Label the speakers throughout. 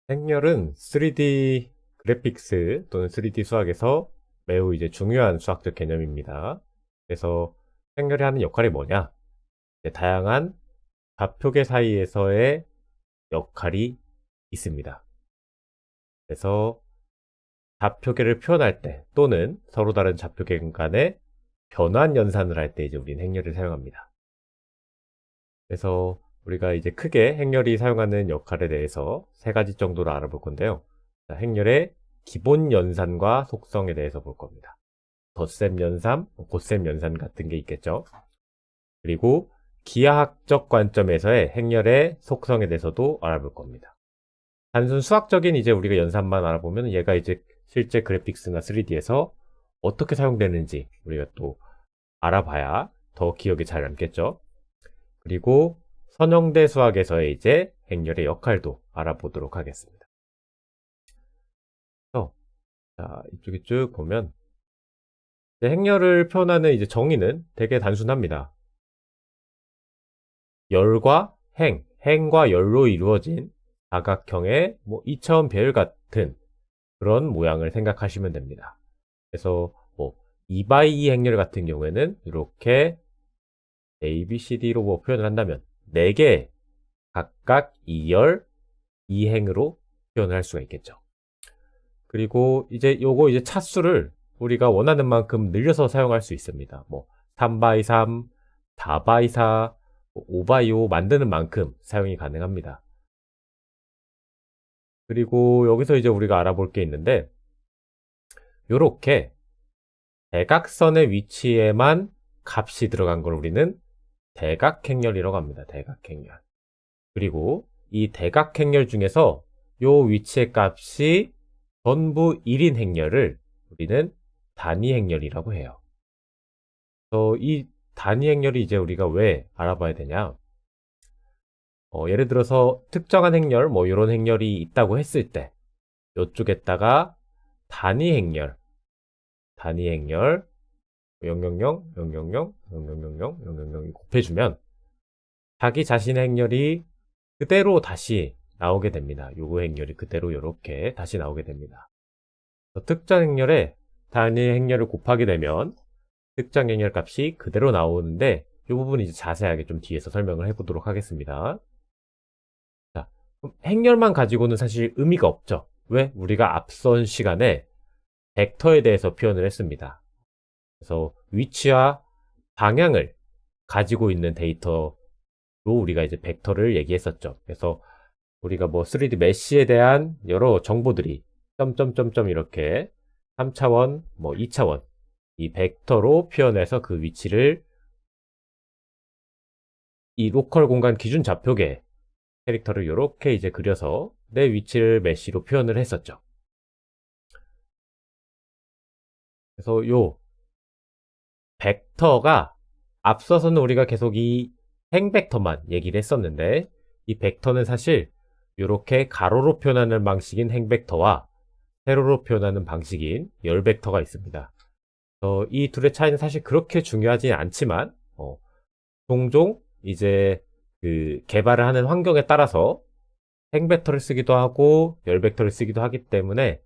Speaker 1: 행렬은 3D 그래픽스 또는 3D 수학에서 매우 이제 중요한 수학적 개념입니다. 그래서 행렬이 하는 역할이 뭐냐? 다양한 좌표계 사이에서의 역할이 있습니다. 그래서 좌표계를 표현할 때 또는 서로 다른 좌표계 간의 변환 연산을 할 때 이제 우리는 행렬을 사용합니다. 그래서 우리가 이제 크게 행렬이 사용하는 역할에 대해서 세 가지 정도로 알아볼 건데요. 자, 행렬의 기본 연산과 속성에 대해서 볼 겁니다. 덧셈 연산, 곱셈 연산 같은 게 있겠죠. 그리고 기하학적 관점에서의 행렬의 속성에 대해서도 알아볼 겁니다. 단순 수학적인 이제 우리가 연산만 알아보면 얘가 이제 실제 그래픽스나 3D에서 어떻게 사용되는지 우리가 또 알아봐야 더 기억에 잘 남겠죠. 그리고 선형대 수학에서의 이제 행렬의 역할도 알아보도록 하겠습니다. 자, 이쪽에 쭉 보면 행렬을 표현하는 이제 정의는 되게 단순합니다. 열과 행과 열로 이루어진 사각형의 뭐 이차원 배열 같은 그런 모양을 생각하시면 됩니다. 그래서 뭐 2x2 행렬 같은 경우에는 이렇게 A, B, C, D로 뭐 표현을 한다면 4개 각각 2열 2행으로 표현을 할 수가 있겠죠. 그리고 이제 요거 이제 차수를 우리가 원하는 만큼 늘려서 사용할 수 있습니다. 뭐 3x3, 4x4, 5x5 만드는 만큼 사용이 가능합니다. 그리고 여기서 이제 우리가 알아볼 게 있는데 요렇게 대각선의 위치에만 값이 들어간 걸 우리는 대각행렬이라고 합니다. 대각행렬. 그리고 이 대각행렬 중에서 요 위치의 값이 전부 1인 행렬을 우리는 단위행렬이라고 해요. 이 단위행렬이 이제 우리가 왜 알아봐야 되냐? 예를 들어서 특정한 행렬, 뭐 이런 행렬이 있다고 했을 때 이쪽에다가 단위행렬 000, 000, 000, 000 곱해주면 자기 자신의 행렬이 그대로 다시 나오게 됩니다. 요거 행렬이 그대로 이렇게 다시 나오게 됩니다. 특정 행렬에 단위 행렬을 곱하게 되면 특정 행렬 값이 그대로 나오는데 이 부분 이제 자세하게 좀 뒤에서 설명을 해보도록 하겠습니다. 자, 그럼 행렬만 가지고는 사실 의미가 없죠. 왜? 우리가 앞선 시간에 벡터에 대해서 표현을 했습니다. 그래서 위치와 방향을 가지고 있는 데이터로 우리가 이제 벡터를 얘기했었죠. 그래서 우리가 뭐 3D 메쉬에 대한 여러 정보들이 점점점점 이렇게 3차원, 뭐 2차원 이 벡터로 표현해서 그 위치를 이 로컬 공간 기준 좌표계 캐릭터를 이렇게 이제 그려서 내 위치를 메쉬로 표현을 했었죠. 그래서 요 벡터가 앞서서는 우리가 계속 이 행벡터만 얘기를 했었는데 이 벡터는 사실 이렇게 가로로 표현하는 방식인 행벡터와 세로로 표현하는 방식인 열벡터가 있습니다. 이 둘의 차이는 사실 그렇게 중요하지 않지만 종종 이제 그 개발을 하는 환경에 따라서 행벡터를 쓰기도 하고 열벡터를 쓰기도 하기 때문에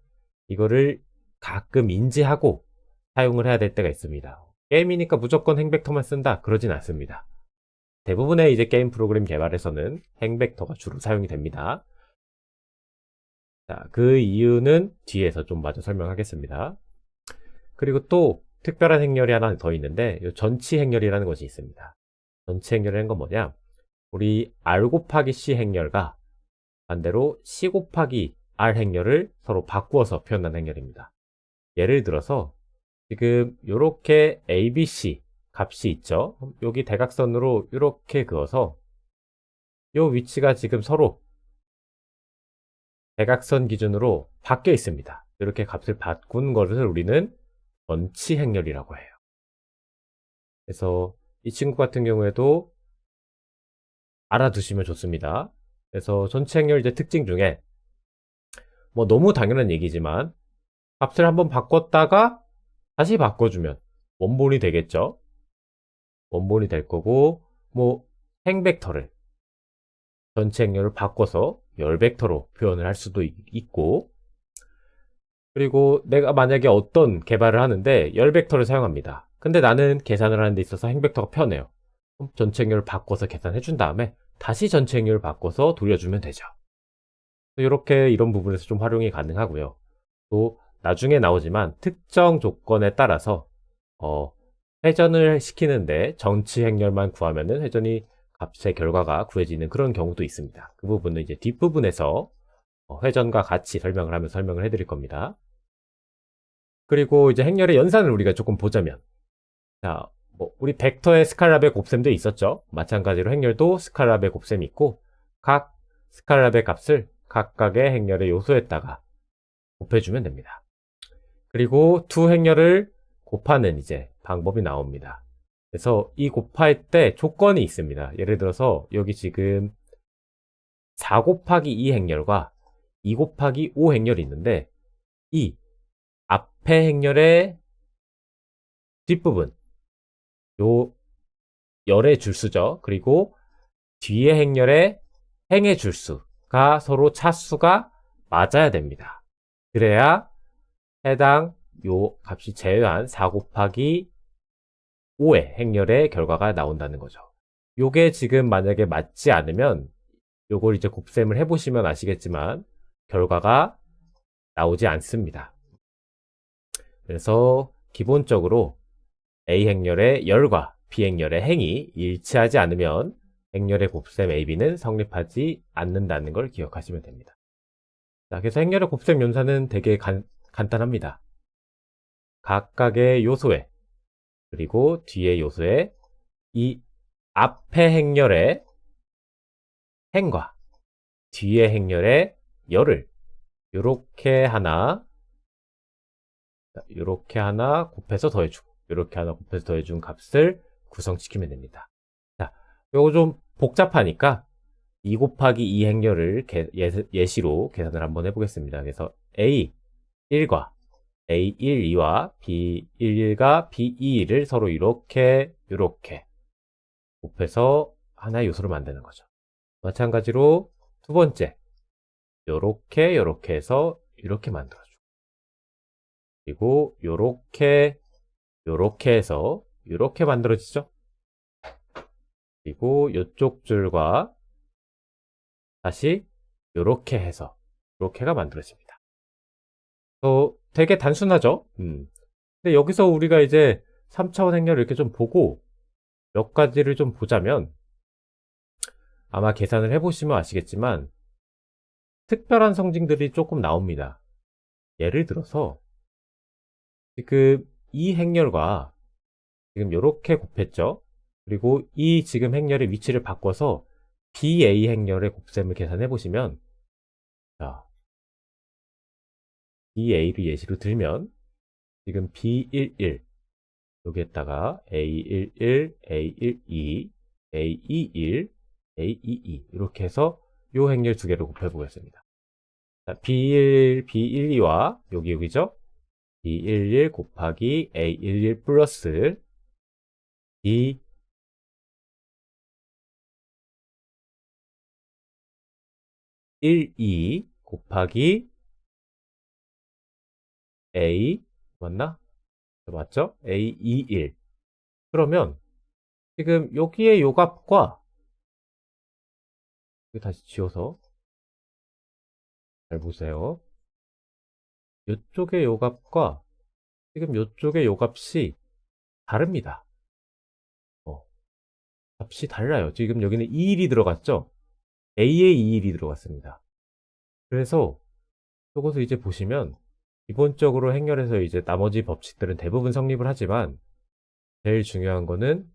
Speaker 1: 이거를 가끔 인지하고 사용을 해야 될 때가 있습니다. 게임이니까 무조건 행벡터만 쓴다 그러진 않습니다. 대부분의 이제 게임 프로그램 개발에서는 행벡터가 주로 사용이 됩니다. 자, 그 이유는 뒤에서 좀 마저 설명하겠습니다. 그리고 또 특별한 행렬이 하나 더 있는데 전치 행렬이라는 것이 있습니다. 전치 행렬이라는 건 뭐냐? 우리 R 곱하기 C 행렬과 반대로 C 곱하기 R 행렬을 서로 바꾸어서 표현한 행렬입니다. 예를 들어서 지금 이렇게 ABC 값이 있죠. 여기 대각선으로 이렇게 그어서 이 위치가 지금 서로 대각선 기준으로 바뀌어 있습니다. 이렇게 값을 바꾼 것을 우리는 전치 행렬이라고 해요. 그래서 이 친구 같은 경우에도 알아두시면 좋습니다. 그래서 전치 행렬 이제 특징 중에 뭐 너무 당연한 얘기지만 값을 한번 바꿨다가 다시 바꿔주면 원본이 되겠죠. 원본이 될 거고 뭐 행벡터를 전체 행렬을 바꿔서 열 벡터로 표현을 할 수도 있고, 그리고 내가 만약에 어떤 개발을 하는데 열 벡터를 사용합니다. 근데 나는 계산을 하는 데 있어서 행 벡터가 편해요. 그럼 전체 행렬을 바꿔서 계산해 준 다음에 다시 전체 행렬을 바꿔서 돌려주면 되죠. 이렇게 이런 부분에서 좀 활용이 가능하고요. 또 나중에 나오지만 특정 조건에 따라서 회전을 시키는데 전치 행렬만 구하면은 회전이 값의 결과가 구해지는 그런 경우도 있습니다. 그 부분은 이제 뒷부분에서 회전과 같이 설명을 하면서 설명을 해드릴 겁니다. 그리고 이제 행렬의 연산을 우리가 조금 보자면, 자, 우리 벡터의 스칼라베 곱셈도 있었죠. 마찬가지로 행렬도 스칼라베 곱셈이 있고, 각 스칼라베 값을 각각의 행렬의 요소에다가 곱해주면 됩니다. 그리고 두 행렬을 곱하는 이제 방법이 나옵니다. 그래서 이 곱할 때 조건이 있습니다. 예를 들어서 여기 지금 4 곱하기 2 행렬과 2 곱하기 5 행렬이 있는데, 이 앞에 행렬의 뒷부분, 요 열의 줄수죠. 그리고 뒤에 행렬의 행의 줄수가 서로 차수가 맞아야 됩니다. 그래야 해당 요 값이 제외한 4 곱하기 5의 행렬의 결과가 나온다는 거죠. 요게 지금 만약에 맞지 않으면 요걸 이제 곱셈을 해보시면 아시겠지만 결과가 나오지 않습니다. 그래서 기본적으로 A 행렬의 열과 B 행렬의 행이 일치하지 않으면 행렬의 곱셈 AB는 성립하지 않는다는 걸 기억하시면 됩니다. 자, 그래서 행렬의 곱셈 연산은 되게 간단합니다. 각각의 요소에 그리고 뒤의 요소에 이 앞의 행렬의 행과 뒤의 행렬의 열을 요렇게 하나 곱해서 더해주고 요렇게 하나 곱해서 더해준 값을 구성시키면 됩니다. 자, 요거 좀 복잡하니까 2 곱하기 2 행렬을 예시로 계산을 한번 해보겠습니다. 그래서 A1과 A12와 B11과 B22를 서로 이렇게 곱해서 하나의 요소를 만드는 거죠. 마찬가지로 두 번째 요렇게 해서 이렇게 만들어주고, 그리고 요렇게 해서 이렇게 만들어지죠. 그리고 이쪽 줄과 다시 요렇게 해서 이렇게가 만들어집니다. 되게 단순하죠. 근데 여기서 우리가 이제 3차원 행렬을 이렇게 좀 보고 몇 가지를 좀 보자면, 아마 계산을 해보시면 아시겠지만 특별한 성질들이 조금 나옵니다. 예를 들어서 지금 이 행렬과 지금 이렇게 곱했죠. 그리고 이 지금 행렬의 위치를 바꿔서 BA 행렬의 곱셈을 계산해 보시면, 자, BA를 예시로 들면 지금 B11 여기에다가 A11, A12, A21, A22 이렇게 해서 이 행렬 두 개를 곱해 보겠습니다. 자, B12와 여기죠? B11 곱하기 A11 플러스 B12 곱하기 A 맞나? 맞죠? A21. 그러면 지금 여기에 요 값과 다시 지워서 잘 보세요. 이쪽의 요 값과 지금 이쪽의 요 값이 다릅니다. 값이 달라요. 지금 여기는 21이 들어갔죠? A에 21이 들어갔습니다. 그래서 이것을 이제 보시면 기본적으로 행렬에서 이제 나머지 법칙들은 대부분 성립을 하지만 제일 중요한 거는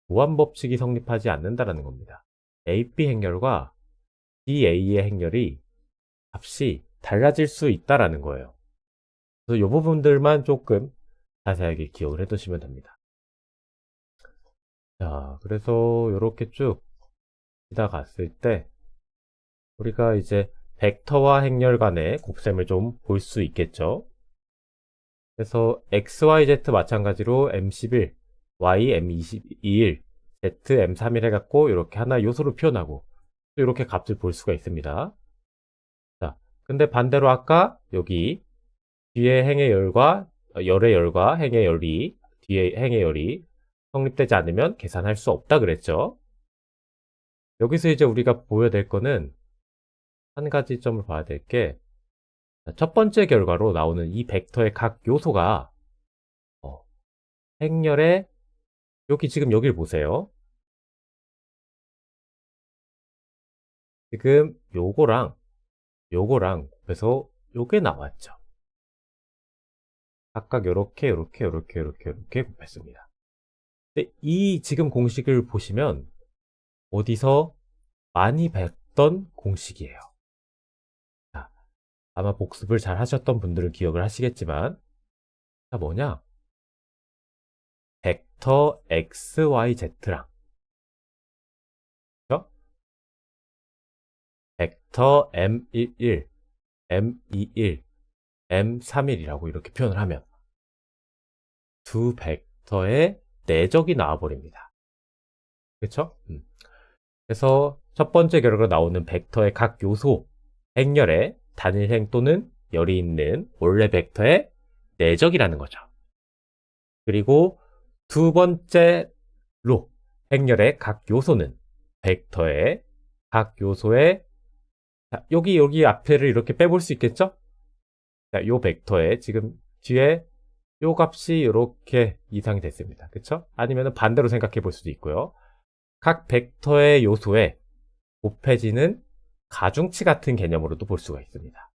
Speaker 1: 보완 법칙이 성립하지 않는다는 겁니다. AB 행렬과 BA의 행렬이 값이 달라질 수 있다는 거예요. 그래서 이 부분들만 조금 자세하게 기억을 해두시면 됩니다. 자, 그래서 이렇게 쭉 지나갔을 때 우리가 이제 벡터와 행렬 간의 곱셈을 좀 볼 수 있겠죠. 그래서 XYZ 마찬가지로 M11, Y M22일, Z M31 해갖고 이렇게 하나 요소로 표현하고, 또 이렇게 값을 볼 수가 있습니다. 자, 근데 반대로 아까 여기 뒤에 행의 열과 열의 열과 행의 열이 뒤에 행의 열이 성립되지 않으면 계산할 수 없다 그랬죠. 여기서 이제 우리가 보여야 될 거는 한 가지 점을 봐야 될 게 첫 번째 결과로 나오는 이 벡터의 각 요소가 행렬의 여기 지금 여길 보세요. 지금 요거랑 그래서 요게 나왔죠. 각각 요렇게 곱했습니다. 근데 이 지금 공식을 보시면 어디서 많이 뵀던 공식이에요. 자, 아마 복습을 잘 하셨던 분들은 기억을 하시겠지만 자, 뭐냐? 벡터 XYZ랑 그렇죠? 벡터 M11, M21, M31이라고 이렇게 표현을 하면 두 벡터의 내적이 나와버립니다. 그렇죠? 그래서 첫 번째 결과로 나오는 벡터의 각 요소, 행렬의 단일행 또는 열이 있는 원래 벡터의 내적이라는 거죠. 그리고 두 번째로 행렬의 각 요소는 벡터의 각 요소의 여기 앞에를 이렇게 빼볼 수 있겠죠? 자, 요 벡터의 지금 뒤에 요 값이 이렇게 이상이 됐습니다. 그쵸? 아니면 반대로 생각해 볼 수도 있고요. 각 벡터의 요소에 곱해지는 가중치 같은 개념으로도 볼 수가 있습니다.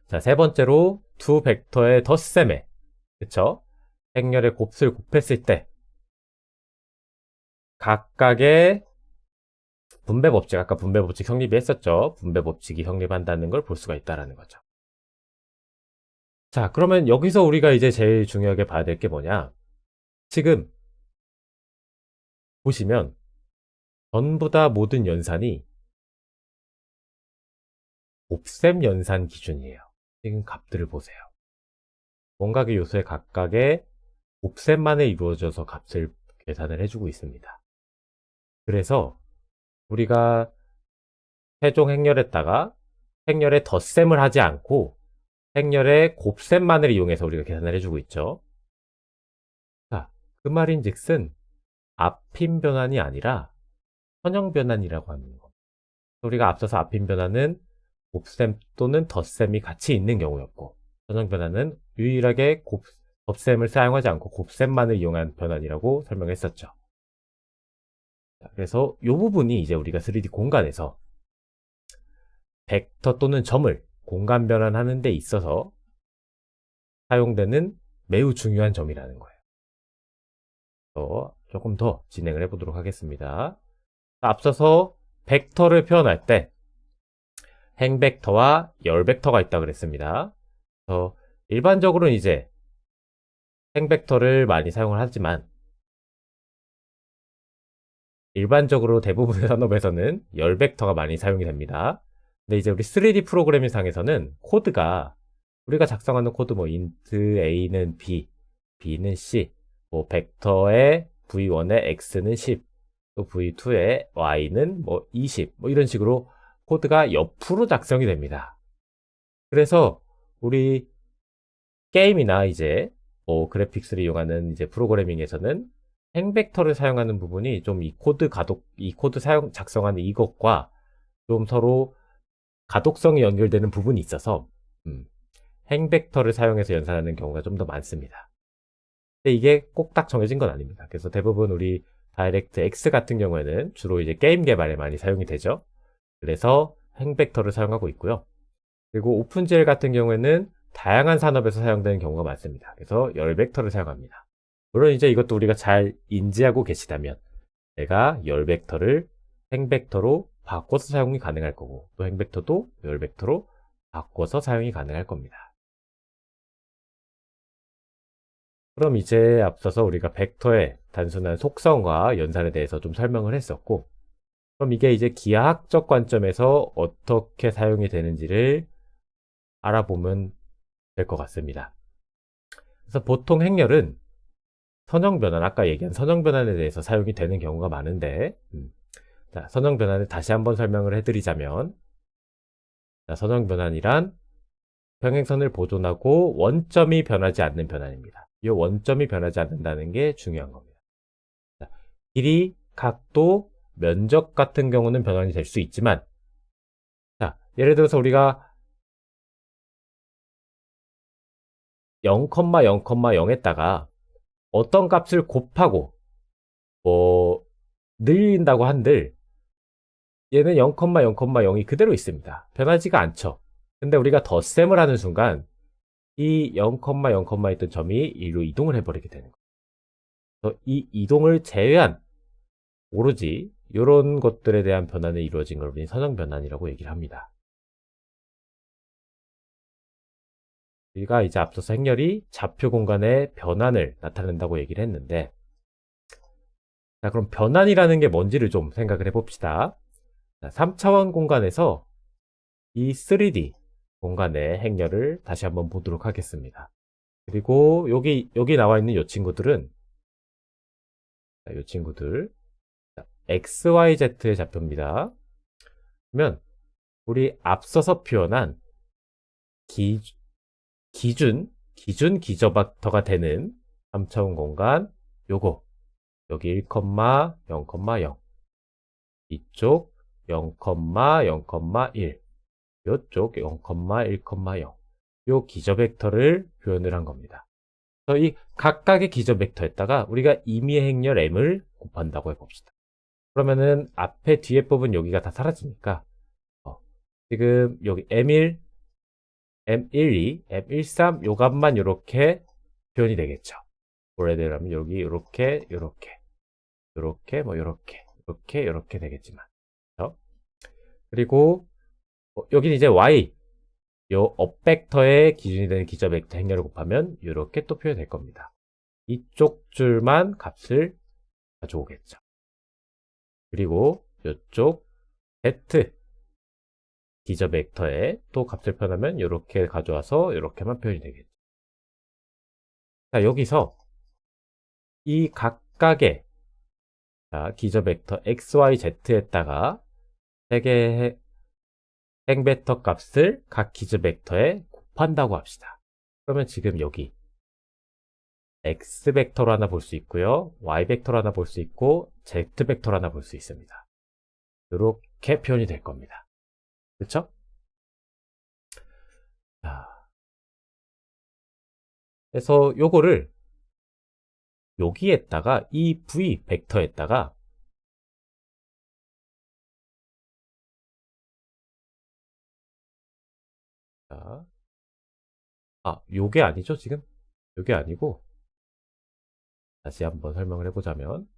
Speaker 1: 자, 세 번째로 두 벡터의 덧셈에 그쵸? 행렬의 곱수를 곱했을 때 각각의 분배 법칙, 아까 분배 법칙 성립이 했었죠. 분배 법칙이 성립한다는 걸 볼 수가 있다는 거죠. 자, 그러면 여기서 우리가 이제 제일 중요하게 봐야 될 게 뭐냐? 지금 보시면 전부 다 모든 연산이 곱셈 연산 기준이에요. 지금 값들을 보세요. 원각의 요소의 각각의 곱셈만에 이루어져서 값을 계산을 해주고 있습니다. 그래서 우리가 세종 행렬에다가 행렬의 덧셈을 하지 않고 행렬의 곱셈만을 이용해서 우리가 계산을 해주고 있죠. 자, 그 말인즉슨 앞임 변환이 아니라 선형 변환이라고 하는 겁니다. 우리가 앞서서 앞임 변환은 곱셈 또는 덧셈이 같이 있는 경우였고 선형 변환은 유일하게 덧셈을 사용하지 않고 곱셈만을 이용한 변환이라고 설명했었죠. 그래서 이 부분이 이제 우리가 3D 공간에서 벡터 또는 점을 공간 변환하는 데 있어서 사용되는 매우 중요한 점이라는 거예요. 조금 더 진행을 해보도록 하겠습니다. 앞서서 벡터를 표현할 때 행벡터와 열벡터가 있다고 그랬습니다. 일반적으로는 이제 행벡터를 많이 사용을 하지만 일반적으로 대부분의 산업에서는 열벡터가 많이 사용이 됩니다. 근데 이제 우리 3D 프로그래밍 상에서는 코드가 우리가 작성하는 코드 뭐 int a는 b, b는 c, 뭐 벡터의 v1의 x는 10, 또 v2의 y는 뭐 20, 뭐 이런 식으로 코드가 옆으로 작성이 됩니다. 그래서 우리 게임이나 이제 뭐 그래픽스를 이용하는 이제 프로그래밍에서는 행벡터를 사용하는 부분이 좀 이 코드 작성하는 이것과 좀 서로 가독성이 연결되는 부분이 있어서 행벡터를 사용해서 연산하는 경우가 좀 더 많습니다. 근데 이게 꼭 딱 정해진 건 아닙니다. 그래서 대부분 우리 다이렉트 X 같은 경우에는 주로 이제 게임 개발에 많이 사용이 되죠. 그래서 행벡터를 사용하고 있고요. 그리고 오픈GL 같은 경우에는 다양한 산업에서 사용되는 경우가 많습니다. 그래서 열벡터를 사용합니다. 물론 이제 이것도 우리가 잘 인지하고 계시다면 내가 열벡터를 행벡터로 바꿔서 사용이 가능할 거고 또 행벡터도 열벡터로 바꿔서 사용이 가능할 겁니다. 그럼 이제 앞서서 우리가 벡터의 단순한 속성과 연산에 대해서 좀 설명을 했었고 그럼 이게 이제 기하학적 관점에서 어떻게 사용이 되는지를 알아보면 될 것 같습니다. 그래서 보통 행렬은 선형 변환, 아까 얘기한 선형 변환에 대해서 사용이 되는 경우가 많은데 자, 선형 변환을 다시 한번 설명을 해드리자면, 자, 선형 변환이란 평행선을 보존하고 원점이 변하지 않는 변환입니다. 이 원점이 변하지 않는다는 게 중요한 겁니다. 자, 길이, 각도, 면적 같은 경우는 변환이 될 수 있지만, 자, 예를 들어서 우리가 0,0,0에다가 어떤 값을 곱하고 늘린다고 한들 얘는 0,0,0이 그대로 있습니다. 변하지가 않죠. 근데 우리가 덧셈을 하는 순간 이 0,0, 있던 점이 1로 이동을 해버리게 되는 거예요. 그래서 이 이동을 제외한 오로지 이런 것들에 대한 변환이 이루어진 걸 우리는 선형 변환이라고 얘기를 합니다. 우리가 이제 앞서서 행렬이 좌표 공간의 변환을 나타낸다고 얘기를 했는데, 자, 그럼 변환이라는 게 뭔지를 좀 생각을 해봅시다. 자, 3차원 공간에서 이 3D 공간의 행렬을 다시 한번 보도록 하겠습니다. 그리고 여기 나와 있는 이 친구들은, 자, 이 친구들, 자, XYZ의 좌표입니다. 그러면 우리 앞서서 표현한 기준 기저벡터가 되는 3차원 공간 요거 여기 1,0,0 이쪽 0,0,1 요쪽 0,1,0 요 기저벡터를 표현을 한 겁니다. 그래서 이 각각의 기저벡터에다가 우리가 임의의 행렬 m을 곱한다고 해봅시다. 그러면은 앞에 뒤에 뽑은 여기가 다 사라지니까 지금 여기 m1 M12, M13 요 값만 이렇게 표현이 되겠죠. 원래대로라면 여기 이렇게 이렇게 되겠지만. 그렇죠? 그리고 여기는 이제 Y 요 업벡터의 기준이 되는 기저벡터 행렬을 곱하면 이렇게 또 표현될 겁니다. 이쪽 줄만 값을 가져오겠죠. 그리고 이쪽 Z 기저벡터에 또 값을 표현하면 이렇게 가져와서 이렇게만 표현이 되겠죠. 자, 여기서 이 각각의 기저벡터 XYZ에다가 세 개의 행벡터 값을 각 기저벡터에 곱한다고 합시다. 그러면 지금 여기 X벡터로 하나 볼 수 있고요. Y벡터로 하나 볼 수 있고 Z벡터로 하나 볼 수 있습니다. 이렇게 표현이 될 겁니다. 그렇죠? 자, 그래서 요거를 여기에다가 이 V 벡터에다가 자, 요게 아니죠 지금? 요게 아니고 다시 한번 설명을 해보자면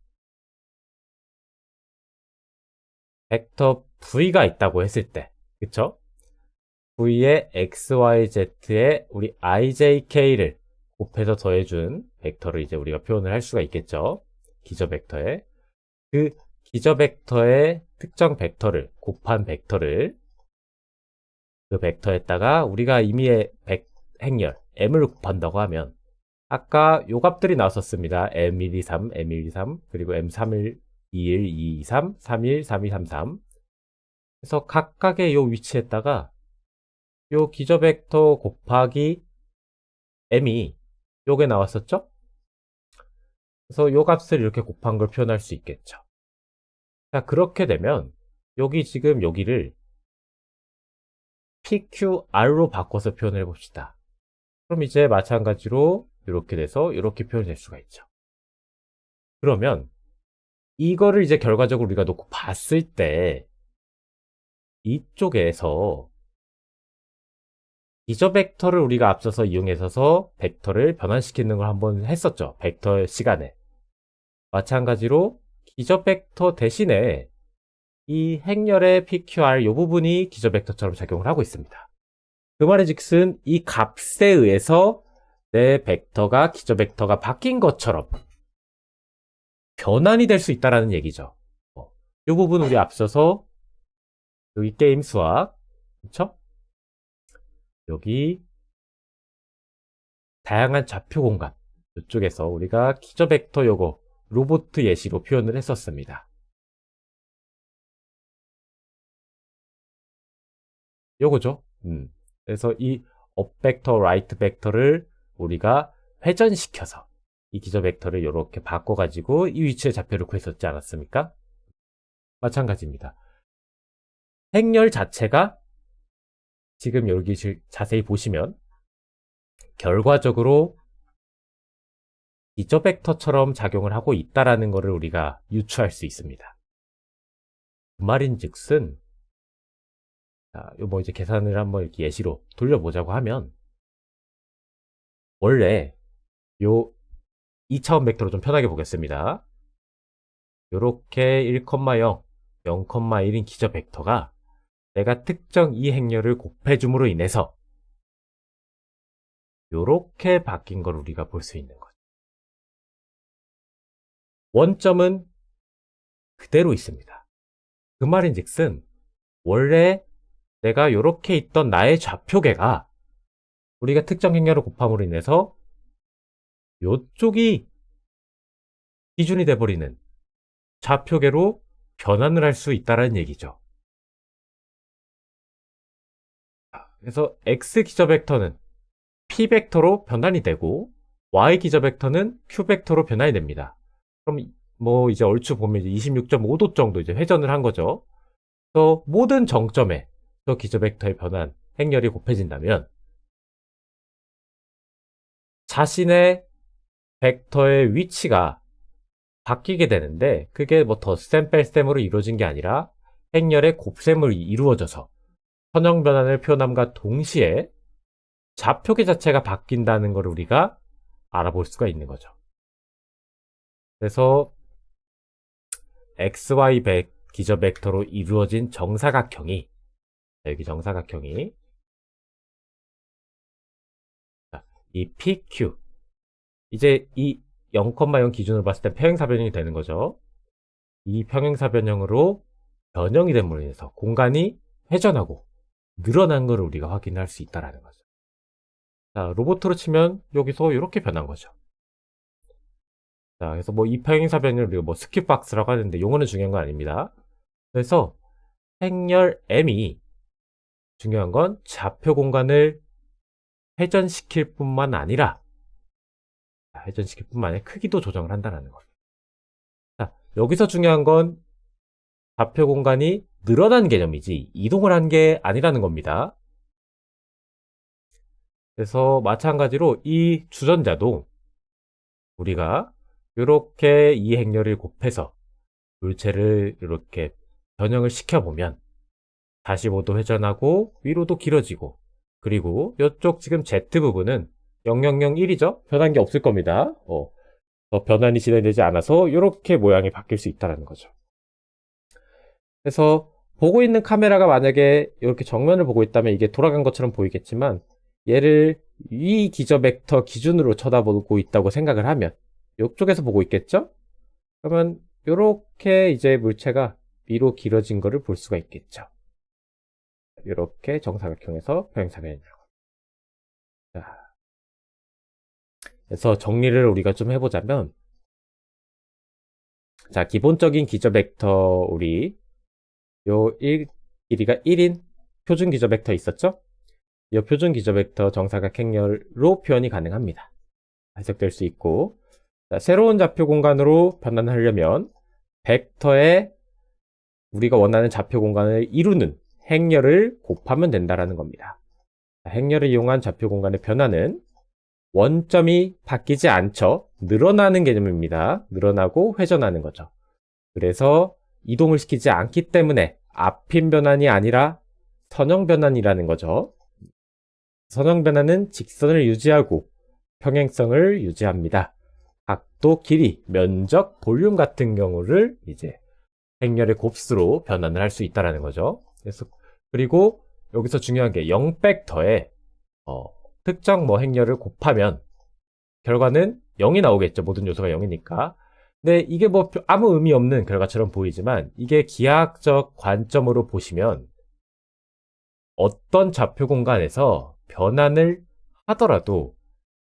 Speaker 1: 벡터 V가 있다고 했을 때 그쵸? V의 XYZ에 우리 IJK를 곱해서 더해준 벡터를 이제 우리가 표현을 할 수가 있겠죠. 기저벡터에 그 기저벡터의 특정 벡터를 곱한 벡터를 그 벡터에다가 우리가 임의의 행렬 m을 곱한다고 하면 아까 요 값들이 나왔었습니다. M123, M123 그리고 M31, 21, 223, 31, 3233 그래서 각각의 요 위치에다가 요 기저벡터 곱하기 m이 요게 나왔었죠? 그래서 요 값을 이렇게 곱한 걸 표현할 수 있겠죠. 자, 그렇게 되면 여기 지금 여기를 PQR로 바꿔서 표현을 해봅시다. 그럼 이제 마찬가지로 이렇게 돼서 이렇게 표현될 수가 있죠. 그러면 이거를 이제 결과적으로 우리가 놓고 봤을 때 이쪽에서 기저벡터를 우리가 앞서서 이용해서 벡터를 변환시키는 걸 한번 했었죠. 벡터 시간에. 마찬가지로 기저벡터 대신에 이 행렬의 PQR 이 부분이 기저벡터처럼 작용을 하고 있습니다. 그 말인즉슨 이 값에 의해서 내 벡터가 기저벡터가 바뀐 것처럼 변환이 될 수 있다는 얘기죠. 이 부분 우리 앞서서 여기 게임 수학 그렇죠? 여기 다양한 좌표 공간 이쪽에서 우리가 기저벡터 요거 로봇 예시로 표현을 했었습니다. 요거죠. 그래서 이 업 벡터, 라이트 벡터를 우리가 회전시켜서 이 기저 벡터를 이렇게 바꿔가지고 이 위치의 좌표를 구했었지 않았습니까? 마찬가지입니다. 행렬 자체가 지금 여기 자세히 보시면 결과적으로 기저 벡터처럼 작용을 하고 있다라는 것을 우리가 유추할 수 있습니다. 그 말인즉슨, 자, 뭐 이제 계산을 한번 이렇게 예시로 돌려보자고 하면, 원래 요 2차원 벡터로 좀 편하게 보겠습니다. 요렇게 1,0, 0,1인 기저 벡터가 내가 특정 이 행렬을 곱해줌으로 인해서 요렇게 바뀐 걸 우리가 볼 수 있는 거죠. 원점은 그대로 있습니다. 그 말인즉슨 원래 내가 요렇게 있던 나의 좌표계가 우리가 특정 행렬을 곱함으로 인해서 요쪽이 기준이 돼버리는 좌표계로 변환을 할 수 있다는 얘기죠. 그래서 X 기저 벡터는 P 벡터로 변환이 되고 Y 기저 벡터는 Q 벡터로 변환이 됩니다. 그럼 뭐 이제 얼추 보면 26.5도 정도 이제 회전을 한 거죠. 그래서 모든 정점에 저 기저 벡터의 변환 행렬이 곱해진다면 자신의 벡터의 위치가 바뀌게 되는데 그게 뭐 덧셈 뺄셈으로 이루어진 게 아니라 행렬의 곱셈으로 이루어져서 선형 변환을 표현함과 동시에 좌표계 자체가 바뀐다는 걸 우리가 알아볼 수가 있는 거죠. 그래서 XY 기저 벡터로 이루어진 정사각형이, 여기 정사각형이 이 PQ, 이제 이 0,0 기준으로 봤을 때 평행사변형이 되는 거죠. 이 평행사변형으로 변형이 됨으로 인해서 공간이 회전하고 늘어난 걸 우리가 확인할 수 있다는 거죠. 자, 로봇으로 치면 여기서 이렇게 변한 거죠. 자, 그래서 뭐 이 평행사변형을 우리가 뭐 스큐박스라고 하는데 용어는 중요한 건 아닙니다. 그래서 행렬 M이 중요한 건 좌표 공간을 회전시킬 뿐만 아니라 크기도 조정을 한다는 거예요. 자, 여기서 중요한 건 좌표 공간이 늘어난 개념이지 이동을 한 게 아니라는 겁니다. 그래서 마찬가지로 이 주전자도 우리가 이렇게 이 행렬을 곱해서 물체를 이렇게 변형을 시켜보면 45도 회전하고 위로도 길어지고, 그리고 이쪽 지금 Z 부분은 0001이죠? 변한 게 없을 겁니다. 더 변환이 진행되지 않아서 이렇게 모양이 바뀔 수 있다는 거죠. 그래서 보고 있는 카메라가 만약에 이렇게 정면을 보고 있다면 이게 돌아간 것처럼 보이겠지만 얘를 위 기저 벡터 기준으로 쳐다보고 있다고 생각을 하면 이쪽에서 보고 있겠죠? 그러면 이렇게 이제 물체가 위로 길어진 거를 볼 수가 있겠죠. 이렇게 정사각형에서 평행사변형. 자, 그래서 정리를 우리가 좀 해보자면, 자, 기본적인 기저 벡터 우리 요 길이가 1인 표준 기저 벡터 있었죠? 이 표준 기저 벡터 정사각행렬로 표현이 가능합니다. 해석될 수 있고, 자, 새로운 좌표 공간으로 변환하려면 벡터에 우리가 원하는 좌표 공간을 이루는 행렬을 곱하면 된다는 겁니다. 행렬을 이용한 좌표 공간의 변화는 원점이 바뀌지 않죠. 늘어나는 개념입니다. 늘어나고 회전하는 거죠. 그래서 이동을 시키지 않기 때문에 앞인 변환이 아니라 선형 변환이라는 거죠. 선형 변환은 직선을 유지하고 평행성을 유지합니다. 각도, 길이, 면적, 볼륨 같은 경우를 이제 행렬의 곱수로 변환을 할 수 있다는 거죠. 그리고 여기서 중요한 게 0벡터에 특정 뭐 행렬을 곱하면 결과는 0이 나오겠죠. 모든 요소가 0이니까. 근데 이게 뭐 아무 의미 없는 결과처럼 보이지만 이게 기하학적 관점으로 보시면 어떤 좌표 공간에서 변환을 하더라도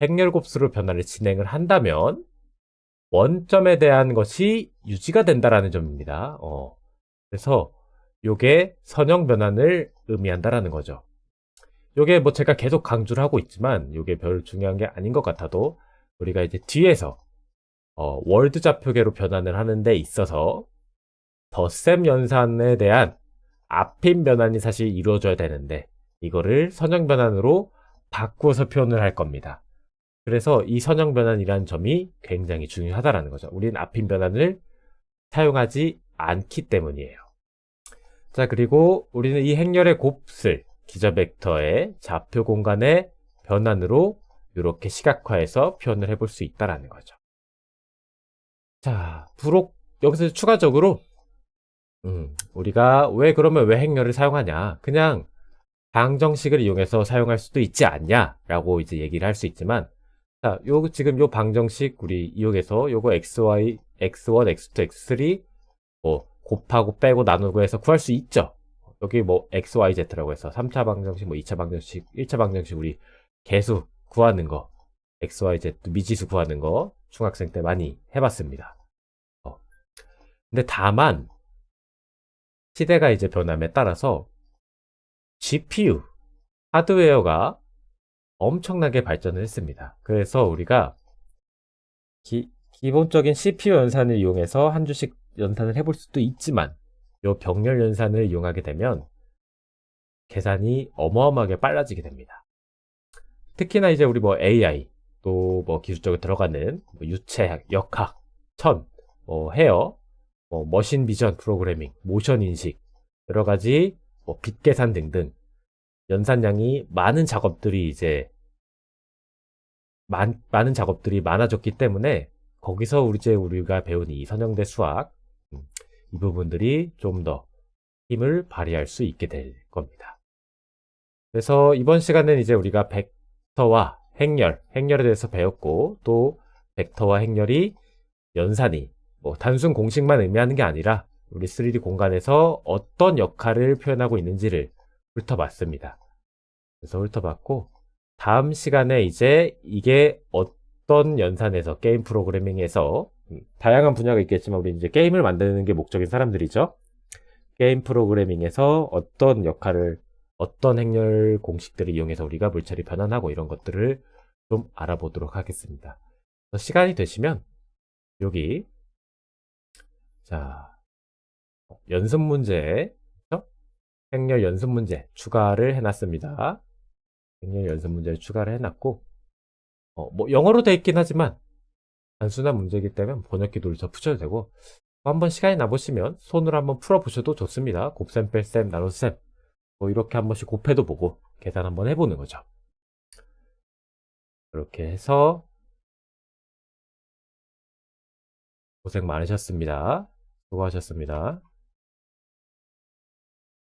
Speaker 1: 행렬 곱수로 변환을 진행을 한다면 원점에 대한 것이 유지가 된다라는 점입니다. 그래서 요게 선형 변환을 의미한다라는 거죠. 요게 뭐 제가 계속 강조를 하고 있지만 요게 별 중요한 게 아닌 것 같아도 우리가 이제 뒤에서 월드 좌표계로 변환을 하는 데 있어서 덧셈 연산에 대한 앞임 변환이 사실 이루어져야 되는데 이거를 선형 변환으로 바꾸어서 표현을 할 겁니다. 그래서 이 선형 변환이라는 점이 굉장히 중요하다라는 거죠. 우리는 앞임 변환을 사용하지 않기 때문이에요. 자, 그리고 우리는 이 행렬의 곱슬 기저 벡터의 좌표 공간의 변환으로 이렇게 시각화해서 표현을 해볼 수 있다라는 거죠. 자, 부록 여기서 추가적으로 우리가 그러면 왜 행렬을 사용하냐? 그냥 방정식을 이용해서 사용할 수도 있지 않냐라고 이제 얘기를 할 수 있지만, 자, 지금 요 방정식 우리 이용해서 요거 xy, x1, x2, x3 뭐 곱하고 빼고 나누고 해서 구할 수 있죠. 여기 뭐 xyz라고 해서 3차 방정식, 뭐 2차 방정식, 1차 방정식 우리 개수 구하는 거, xyz 미지수 구하는 거 중학생 때 많이 해봤습니다. 근데 다만 시대가 이제 변함에 따라서 GPU 하드웨어가 엄청나게 발전을 했습니다. 그래서 우리가 기본적인 CPU 연산을 이용해서 한 주씩 연산을 해볼 수도 있지만 이 병렬 연산을 이용하게 되면 계산이 어마어마하게 빨라지게 됩니다. 특히나 이제 우리 뭐 AI 또 뭐 기술적으로 들어가는 뭐 유체, 역학, 천, 뭐 헤어, 뭐 머신 비전 프로그래밍, 모션 인식, 여러 가지 뭐 빛 계산 등등 연산량이 많은 작업들이 이제 많은 작업들이 많아졌기 때문에 거기서 우리가 배운 이 선형대 수학 이 부분들이 좀 더 힘을 발휘할 수 있게 될 겁니다. 그래서 이번 시간은 이제 우리가 벡터와 행렬에 대해서 배웠고 또 벡터와 행렬이 연산이 뭐 단순 공식만 의미하는 게 아니라 우리 3D 공간에서 어떤 역할을 표현하고 있는지를 훑어봤습니다. 그래서 훑어봤고 다음 시간에 이제 이게 어떤 연산에서 게임 프로그래밍에서 다양한 분야가 있겠지만 우리 이제 게임을 만드는 게 목적인 사람들이죠. 게임 프로그래밍에서 어떤 역할을 어떤 행렬 공식들을 이용해서 우리가 물체를 변환하고 이런 것들을 좀 알아보도록 하겠습니다. 시간이 되시면 여기 자 연습 문제 행렬 연습 문제 추가를 해놨습니다. 행렬 연습 문제를 추가를 해놨고 뭐 영어로 되어 있긴 하지만 단순한 문제이기 때문에 번역기 눌러서 푸셔도 되고 한번 시간이 나보시면 손으로 한번 풀어보셔도 좋습니다. 곱셈, 뺄셈, 나눗셈 뭐 이렇게 한 번씩 곱해도 보고 계산 한번 해보는 거죠. 이렇게 해서 고생 많으셨습니다. 수고하셨습니다.